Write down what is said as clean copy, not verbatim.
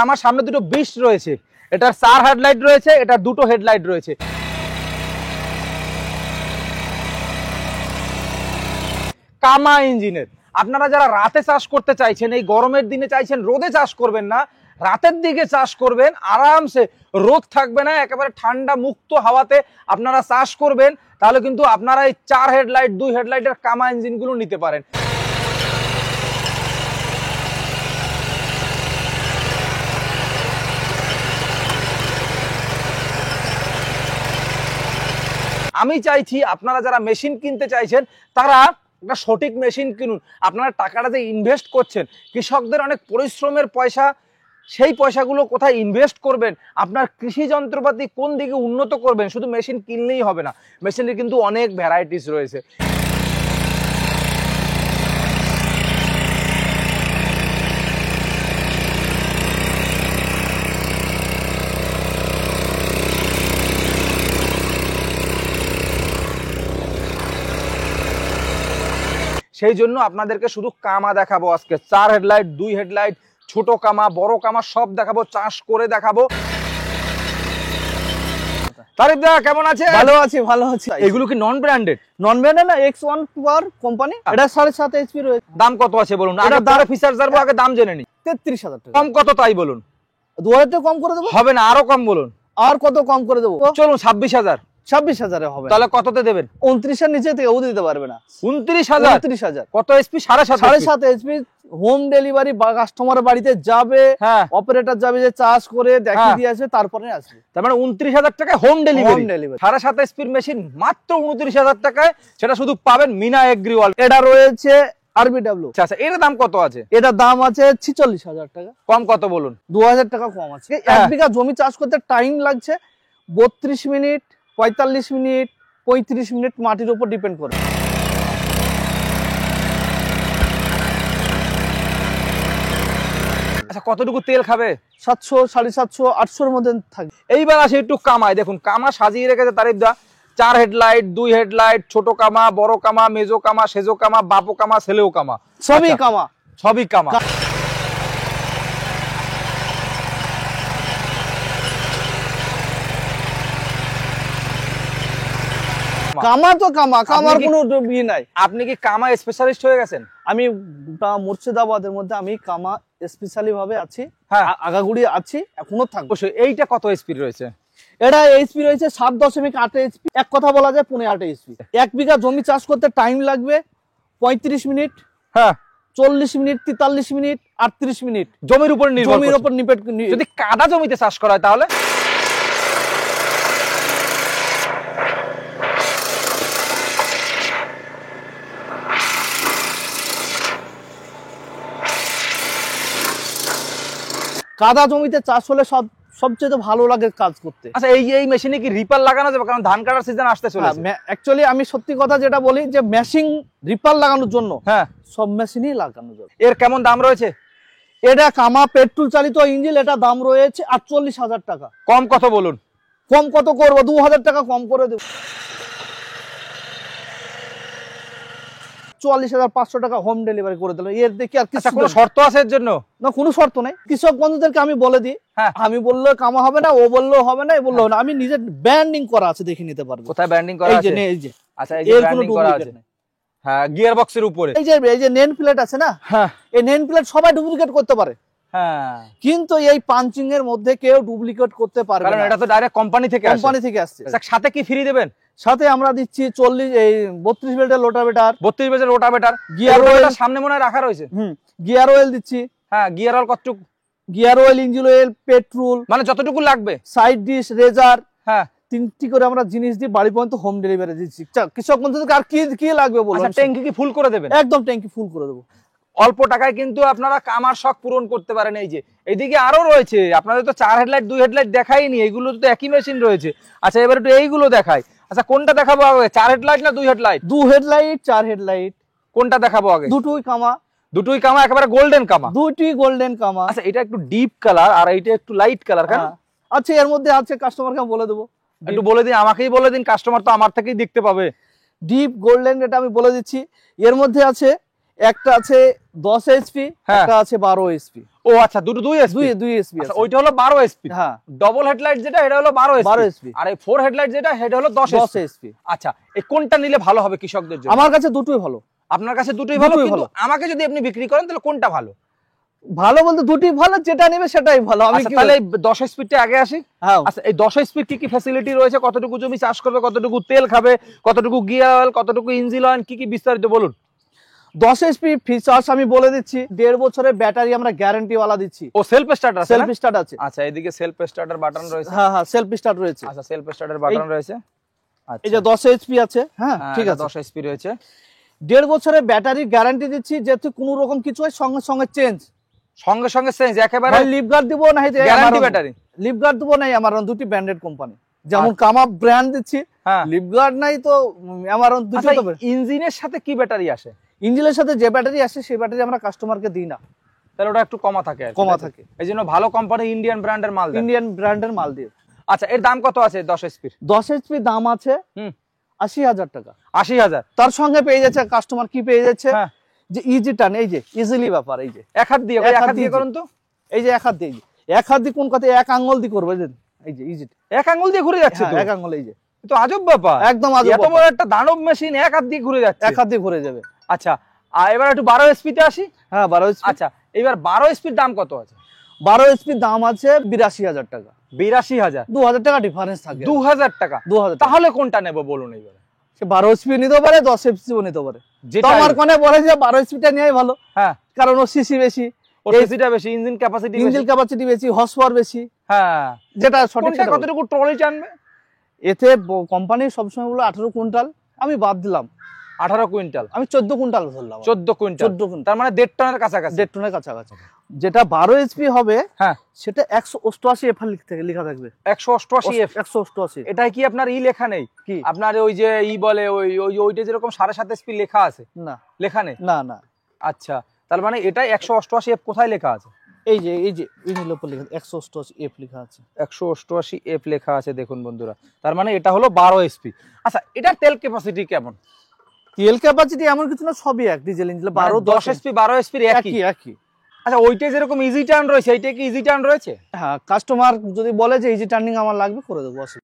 আমার সামনে দুটো বিস্ট রয়েছে, এটার 4 হেডলাইট রয়েছে, এটার দুটো হেডলাইট রয়েছে। কামা ইঞ্জিনের। আপনারা যারা রাতে চাষ করতে চাইছেন, এই গরমের দিনে চাইছেন রোদে চাষ করবেন না, রাতের দিকে চাষ করবেন, আরামসে রোদ থাকবে না, একেবারে ঠান্ডা মুক্ত হাওয়াতে আপনারা চাষ করবেন, তাহলে কিন্তু আপনারা এই 4 হেডলাইট 2 হেডলাইটের কামা ইঞ্জিনগুলো নিতে পারেন। আমি চাইছি আপনারা যারা মেশিন কিনতে চাইছেন তারা একটা সঠিক মেশিন কিনুন। আপনারা টাকাটা যে ইনভেস্ট করছেন, কৃষকদের অনেক পরিশ্রমের পয়সা, সেই পয়সাগুলো কোথায় ইনভেস্ট করবেন, আপনার কৃষি যন্ত্রপাতি কোন দিকে উন্নত করবেন, শুধু মেশিন কিনলেই হবে না, মেশিনের কিন্তু অনেক ভ্যারাইটিস রয়েছে। সেই জন্য আপনাদেরকে শুধু কামা দেখাবো আজকে, 4 হেডলাইট 2 হেডলাইট, ছোট কামা বড় কামা সব দেখাবো, চাষ করে দেখাবো। তারিফ দা কেমন আছে? ভালো আছি, ভালো আছি। এগুলো কি নন ব্র্যান্ডেড? নন ব্র্যান্ডেড না, X1 পাওয়ার কোম্পানি। এটা 7.5 এইচপি রয়েছে। দাম কত আছে বলুন? আগে দাম ফিচার জানবো, আগে দাম জেনে নি। 33,000 টাকা। কম কত তাই বলুন। 2000 টাকা কম করে দেবো। হবে না, আরো কম বলুন। আর কত কম করে দেবো? চলুন 26,000। 26,000 এ হবে। তাহলে কততে দেবেন? 29 এর নিচে থেকে ও দিতে পারবে না। 29,000? 29,000। কত এসপি? 7.5 এইচপি। হোম ডেলিভারি, বা কাস্টমারের বাড়িতে যাবে, অপারেটর যাবে, যে চার্জ করে দেখিয়ে দিয়ে আসবে, তারপরে আসবে। তার মানে 29,000 টাকায় হোম ডেলিভারি। 7.5 এসপির মেশিন মাত্র 29,000 টাকায়, সেটা শুধু পাবেন মিনা এগ্রিওয়াল। এটা রয়েছে RBW। আচ্ছা, এর দাম কত আছে? এটা দাম আছে 46,000 টাকা। কম কত বলুন? 2000 টাকা কম আছে। 1 বিঘা জমি চাষ করতে টাইম লাগছে 32 মিনিট, 45 মিনিট, 35 মিনিট, মাটির উপর ডিপেন্ড করে। আচ্ছা, কতটুকু তেল খাবে? 700, 750, 800 এর মধ্যে থাকে। এইবার আসে একটু কামায়। দেখুন কামা সাজিয়ে রেখেছে তারিফ দা। 4 হেডলাইট 2 হেডলাইট, ছোট কামা বড় কামা, মেজো কামা সেজো কামা, বাপো কামা ছেলেও কামা, সবই কামা, সবই কামা। কামা তো কামা, কামার কোনো ই নাই। আপনি কি কামা স্পেশালিস্ট হয়ে গেছেন? আমি মুর্শিদাবাদের মধ্যে আমি কামা স্পেশালি ভাবে আছি। হ্যাঁ, আগাগুড়ি আছি, এখনো থাকবো। এইটা কত স্পিড রয়েছে? এটা এইচপি রয়েছে 7.8 এইচপি। এক কথা বলা যায় 15.8 এইচপি। 1 বিঘা জমি চাষ করতে টাইম লাগবে 35 মিনিট, হ্যাঁ 40 মিনিট, 43 মিনিট, 38 মিনিট। জমির উপর নির্ভর। জমির উপর নিপেট। যদি কাদা জমিতে চাষ করা হয় তাহলে? কাদা জমিতে চাষ হলে সবচেয়ে ভালো লাগে কাজ করতে। আচ্ছা, এই মেশিনে কি রিপার লাগানো যাবে? কারণ ধান কাটার সিজন আসতে চলেছে। অ্যাকচুয়ালি আমি সত্যি কথা যেটা বলি, যে মেশিন রিপার লাগানোর জন্য হ্যাঁ সব মেশিনই লাগানো যাবে। এর কেমন দাম রয়েছে? এটা কামা পেট্রোল চালিত ইঞ্জিন, এটা দাম রয়েছে 48,000 টাকা। কম কত বলুন? কম কত করবো? 2000 টাকা কম করে দেবো। 44,500 টাকা হোম ডেলিভারি করে দিল। এর দেখি আর কিছু কোনো শর্ত আছে এর জন্য? না, কোনো শর্ত নাই। কৃষক বন্ধুদেরকে আমি বলে দিই, আমি বললেও কামা হবে না, ও বললেও হবে না, বললেও না। আমি নিজে ব্র্যান্ডিং করা আছে, দেখে নিতে পারবো। কোথায় ব্র্যান্ডিং করা আছে? এই যে। আচ্ছা, এই যে ব্র্যান্ডিং করা আছে। হ্যাঁ, গিয়ার বক্সের উপরে এই যে নেম প্লেট আছে না, হ্যাঁ, এই নেম প্লেট সবাই ডুপ্লিকেট করতে পারে। হ্যাঁ, কিন্তু এই পাঞ্চিং এর মধ্যে কেউ ডুপ্লিকেট করতে পারবে না, কারণ এটা তো ডাইরেক্ট কোম্পানি থেকে আসছে। আচ্ছা, সাথে কি ফ্রি দেবেন? সাথে আমরা দিচ্ছি 32 বেল্টের রোটাভেটর। 32 বেল্টের রোটাভেটর। গিয়ার অয়েল সামনে মনে হয় রাখা রয়েছে। গিয়ার অয়েল দিচ্ছি। হ্যাঁ, গিয়ার অয়েল কতটুকু? Gear oil, engine oil, petrol, মানে যতটুকু লাগবে। সাইড ডিশ, রেজার, হ্যাঁ 3টি করে আমরা জিনিস দিয়ে বাড়ি পর্যন্ত হোম ডেলিভারি দিচ্ছি। কৃষক বন্ধুদেরকে আর কি লাগবে বলুন? আচ্ছা, ট্যাঙ্কি কি ফুল করে দেবেন? একদম ট্যাঙ্কি ফুল করে দেবো। অল্প টাকায় কিন্তু আপনারা কামার শখ পূরণ করতে পারেন। এই যে এইদিকে আরো রয়েছে, আপনাদের তো 4 হেডলাইট 2 হেডলাইট দেখাইনি, এইগুলো তো একই মেশিন রয়েছে। আচ্ছা, এবার একটু এইগুলো দেখাই। আচ্ছা, কোনটা দেখাবো আগে? 4 হেডলাইট না 2 হেডলাইট? 2 headlight, 4 headlight. কোনটা দেখাবো আগে? দুটোই কামা। দুটোই কামা, একেবারে গোল্ডেন কামা। দুটোই গোল্ডেন কামা। আচ্ছা, এটা একটু ডিপ কালার আর এইটা একটু লাইট কালার কেন? আচ্ছা, এর মধ্যে আছে, কাস্টমারকে বলে দেবো। একটু বলে দিন, আমাকেই বলে দিন, কাস্টমার তো আমার থেকেই দেখতে পাবে। ডিপ গোল্ডেন, এটা আমি বলে দিচ্ছি। এর মধ্যে আছে একটা আছে 10 এইচপি, হ্যাঁ। একটা আছে 12 এইচপি। ও আচ্ছা, দুটো 2 এসপি। দুই এইচপি আচ্ছা, আছে। ওইটা হলো 12 এসপি। হ্যাঁ, ডবল হেডলাইট যেটা এটা হলো 12 12 এসপি, এসপি। আর এই 4 হেডলাইট যেটা এটা হলো 10 10 এসপি। এইচপি। আচ্ছা, এই কোনটা নিলে ভালো হবে কৃষকদের জন্য? আমার কাছে দুটোই ভালো। আপনার কাছে দুটোই ভালো, দুটোই কিন্তু ভালো। আমাকে যদি আপনি বিক্রি করেন তাহলে কোনটা ভালো? ভালো বলতে দুটোই ভালো, যেটা নেবে সেটাই ভালো। আমি আচ্ছা, কি তাহলে এই 10 স্পিডটা আগে আসি। হ্যাঁ, আচ্ছা, এই 10 স্পিড কি কি ফ্যাসিলিটি রয়েছে, কতটুকু জমি চাষ করবে, কতটুকু তেল খাবে, কতটুকু গিয়ার অয়েল, কতটুকু ইঞ্জিন অয়েল, কি কি বিস্তারিত বলুন। 10 এইচপি ফিচার্স আমি বলে দিচ্ছি। 1.5 বছরের ব্যাটারি আমরা গ্যারান্টি ওয়ালা দিচ্ছি। ও সেলফ স্টার্টার আছে? সেলফ স্টার্ট আছে। আচ্ছা, এদিকে সেলফ স্টার্টার বাটন রয়েছে। হ্যাঁ হ্যাঁ, সেলফ স্টার্ট রয়েছে। আচ্ছা, সেলফ স্টার্টার বাটন রয়েছে। আচ্ছা, এই যে 10 এইচপি আছে। হ্যাঁ, ঠিক আছে। 10 এসপি রয়েছে। 1.5 বছরের ব্যাটারি গ্যারান্টি দিচ্ছি, যেহেতু কোনো রকম কিছু হয় সঙ্গে সঙ্গে চেঞ্জ। সঙ্গে সঙ্গে চেঞ্জ একেবারে ভাই লিফ গার্ড দিব না, গ্যারান্টি ব্যাটারি। লিফ গার্ড দিব নাই, আমার দুটি ব্র্যান্ডেড কোম্পানি, যেমন কামা ব্র্যান্ড দিচ্ছি। হ্যাঁ, লিফ গার্ড নাই তো আমার দুটো আচ্ছা, তো। ইঞ্জিনের সাথে কি ব্যাটারি আসে? ইঞ্জিনের সাথে যে ব্যাটারি আসে সেই ব্যাটারি আমরা কাস্টমারকে দিই না, তাহলে ওটা একটু কমা থাকে আর কি, কমা তাই তো? থাকে। এই জন্য ভালো কোম্পানি ইন্ডিয়ান ব্র্যান্ডের মাল দেয়। ইন্ডিয়ান ব্র্যান্ডের মাল দিয়ে। আচ্ছা, এর দাম কত আছে 10 এসপির? 10 এইচপি দাম আছে 80,000 টাকা। 80,000। তার সঙ্গে পেয়ে যাচ্ছে কাস্টমার কি পেয়ে যাচ্ছে, হ্যাঁ, যে ইজি টার্ন, এই যে ইজিলি ব্যাপার, এই যে এক হাত দিয়ে, এক এক হাত হাত দিয়ে দিয়ে করুন তো। এই যে এক হাত দিয়ে, এক হাত দিয়ে কোন কথা, এক আঙ্গুল দিয়ে করবে, এই যে ইজি। এক আঙ্গুল দিয়ে ঘুরে যাচ্ছে তো? এক আঙ্গুল, এই যে এ তো আজব ব্যাপার। একদম আজব এত বড় একটা দানব মেশিন এক হাত দিয়ে ঘুরে যাচ্ছে। এক হাত দিয়ে ঘুরে যাবে। আচ্ছা, আর এবার একটু 12 এসপি তে আসি। হ্যাঁ, 12 এইচপি। আচ্ছা, এবার 12 এসপির দাম কত আছে? 12 এইচপি দাম আছে 82,000 টাকা। 82,000। 2,000 টাকা ডিফারেন্স থাকে। 2,000 টাকা। 2,000 টাকা। তাহলে কোনটা নেব বলুন এবার? সে 12 এইচপি নিতে পারে, 10 এইচপিও নিতে পারে। যেটা তো আমার কোনে বলে যে 12 এইচপিটা নেওয়াই ভালো, হ্যাঁ, কারণ ওর সিসি বেশি, ওর সিসিটা বেশি, ইঞ্জিন ক্যাপাসিটি বেশি। ইঞ্জিন ক্যাপাসিটি বেশি, হর্স পাওয়ার বেশি। হ্যাঁ, যেটা সঠিক কোনটা সেটা বলো। কতটুকু ট্রলি টানবে? এতে কোম্পানি সবসময় বলে 18 কুইন্টাল, আমি বাদ দিলাম, 18 কুইন্টাল। আমি 14 কুইন্টাল ধরলাম। 14 কুইন্টাল। 14 কুইন্টাল, তার মানে 1.5 টনের কাছাকাছি। 1.5 টনের কাছাকাছি। যেটা 12 এইচপি হবে, হ্যাঁ, সেটা 188 এফ লেখা থাকবে। 188 এফ। 188। এটাই কি আপনার লেখা নেই কি আপনার ওই যে বলে ওইটা যেরকম 7.5 এসপি লেখা আছে, না, লেখা নেই? না না, আচ্ছা, তার মানে এটাই 188 এফ কোথায় লেখা আছে? এই যে ইনির উপর লেখা 188 এফ লেখা আছে। 188 এফ লেখা আছে, দেখুন বন্ধুরা। তার মানে এটা হলো 12 এসপি। আচ্ছা, এটার তেল ক্যাপাসিটি কেমন? তেল ক্যাপাসিটি এমন কিছু না, সবই এক, ডিজেল ইঞ্জিন 12 10 এসপি 12 এসপির একই। একই। আচ্ছা, ওইটা যেরকম ইজি টার্ন রয়েছে এইটা কি ইজি টার্ন রয়েছে? হ্যাঁ, কাস্টমার যদি বলে যে ইজি টার্নিং আমার লাগবে, করে দেবো।